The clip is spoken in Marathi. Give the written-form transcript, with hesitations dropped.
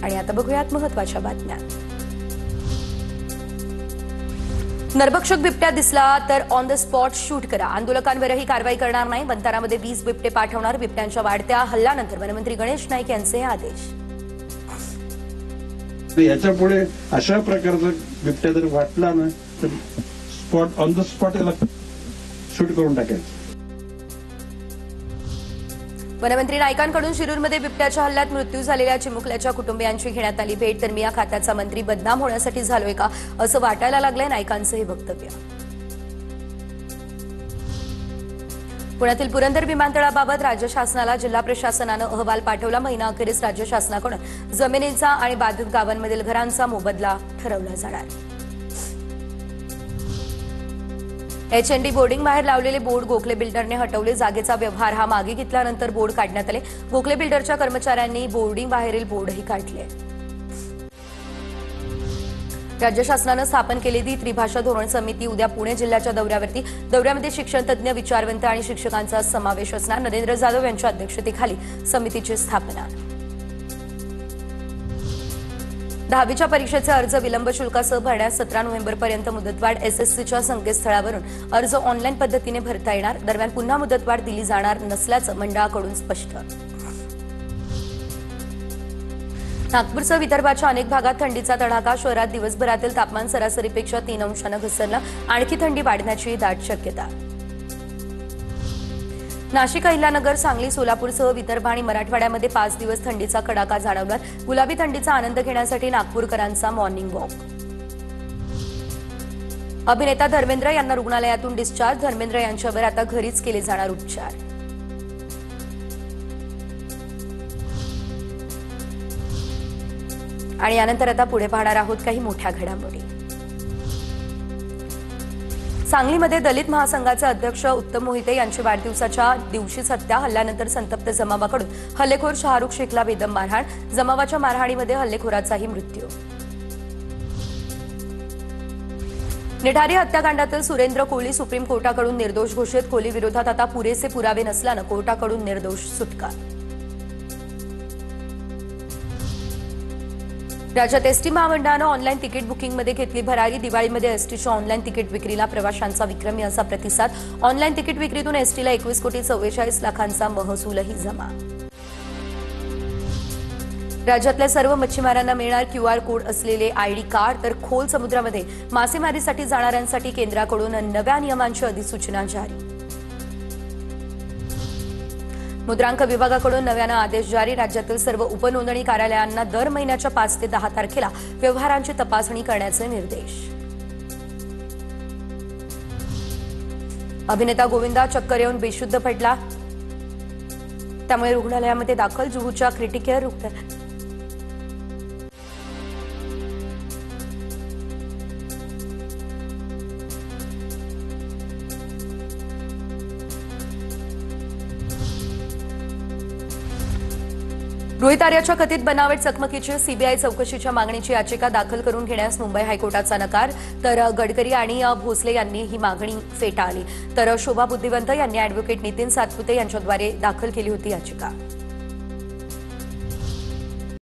आणि आता बघूयात महत्त्वाच्या बातम्या। नरभक्षक बिबट्या दिसला तर ऑन द स्पॉट शूट करा। आंदोलकांवरही कारवाई करणार नाही। बंधारामध्ये 20 बिबटे पाठवणार। बिबट्यांच्या वाढत्या हल्ल्यानंतर वनमंत्री गणेश नाईक यांचे आदेश। याच्यापुढे अशा प्रकारचा बिबट्या जर वाटला ना तर स्पॉट ऑन द स्पॉट याला शूट करून टाकायचं। वनमंत्री नाईकांकडून शिरूरमध्ये बिबट्याच्या हल्ल्यात मृत्यू झालेल्या चिमुकल्याच्या कुटुंबियांची घेण्यात आली भेट। तर मी या खात्याचा मंत्री बदनाम होण्यासाठी झालोय का असं वाटायला लागलंय नाईकांचं हे वक्तव्य। पुण्यातील पुरंदर विमानतळाबाबत राज्य शासनाला जिल्हा प्रशासनानं अहवाल पाठवला। महिनाअखेरीस राज्य शासनाकडून जमिनीचा आणि बाधित गावांमधील घरांचा मोबदला ठरवला जाणार। एचएनडी बोर्डिंग बाहेर लावलेले बोर्ड गोखले बिल्डरने हटवले। जागेचा व्यवहार हा मागे घेतल्यानंतर बोर्ड काढण्यात आले। गोखले बिल्डरच्या कर्मचाऱ्यांनी बोर्डिंग बाहेरील बोर्डही काढले। राज्य शासनानं स्थापन केलेली त्रिभाषा धोरण समिती उद्या पुणे जिल्ह्याच्या दौऱ्यामध्ये शिक्षणतज्ञ, विचारवंत आणि शिक्षकांचा समावेश असणार। नरेंद्र जाधव यांच्या अध्यक्षतेखाली समितीची स्थापना। 10वीच्या परीक्षेचे अर्ज विलंब शुल्कासह भरण्यास 17 नोव्हेंबरपर्यंत मुदतवाढ। एसएससीच्या संकेतस्थळावरून अर्ज ऑनलाईन पद्धतीने भरता येणार। दरम्यान पुन्हा मुदतवाढ दिली जाणार नसल्याचं मंडळाकडून स्पष्ट। नागपूरसह विदर्भाच्या अनेक भागात थंडीचा तडाखा। शहरात दिवसभरातील तापमान सरासरीपेक्षा 3 अंशांनी घसरलं। आणखी थंडी वाढण्याची दाट शक्यता। नाशिक, अहिल्यानगर, सांगली, सोलापूरसह विदर्भ आणि मराठवाड्यामध्ये 5 दिवस थंडीचा कडाका जाणवला। गुलाबी थंडीचा आनंद घेण्यासाठी नागपूरकरांचा मॉर्निंग वॉक। अभिनेता धर्मेंद्र यांना रुग्णालयातून डिस्चार्ज। धर्मेंद्र यांच्यावर आता घरीच केले जाणार उपचार। आणि यानंतर आता पुढे पाहणार आहोत काही मोठ्या घडामोडी। सांगलीमध्ये दलित महासंघाचे अध्यक्ष उत्तम मोहिते यांची वाढदिवसाच्या दिवशीच हत्या। हल्ल्यानंतर संतप्त जमावाकडून हल्लेखोर शाहरुख शेखला बेदम मारहाण। जमावाच्या मारहाणीमध्ये हल्लेखोराचाही मृत्यू। निठारी हत्याकांडातील सुरेंद्र कोहली सुप्रीम कोर्टाकडून निर्दोष घोषित। कोहली विरोधात आता पुरेसे पुरावे नसल्यानं कोर्टाकडून निर्दोष सुटका। राज्यात एसटी महामंडळानं ऑनलाईन तिकीट बुकिंगमध्ये घेतली भरारी। दिवाळीमध्ये एसटीच्या ऑनलाईन तिकीट विक्रीला प्रवाशांचा विक्रमी असा प्रतिसाद। ऑनलाईन तिकीट विक्रीतून एसटीला 21,44 लाखांचा महसूलही जमा। राज्यातल्या सर्व मच्छीमारांना मिळणार क्यूआर कोड असलेले आयडी कार्ड। तर खोल समुद्रामध्ये मासेमारीसाठी जाणाऱ्यांसाठी केंद्राकडून नव्या नियमांची अधिसूचना जारी। मुद्रांक विभागाकडून नव्यानं आदेश जारी। राज्यातील सर्व उपनोंदणी कार्यालयांना दर महिन्याच्या 5 ते 10 तारखेला व्यवहारांची तपासणी करण्याचे निर्देश। अभिनेता गोविंदा चक्कर येऊन बेशुद्ध पडला, त्यामुळे रुग्णालयामध्ये दाखल। जुहूच्या क्रिटिकेअर रुग्णालयात रोहित आर्याच्या कथित बनावट चकमकीची सीबीआय चौकशीच्या मागणीची याचिका दाखल करून घेण्यास मुंबई हायकोर्टाचा नकार। तर गडकरी आणि भोसले यांनी ही मागणी फेटाळली। तर शोभा बुद्धिवंत यांनी अॅडव्होकेट नितीन सातपुते यांच्याद्वारे दाखल केली होती याचिका।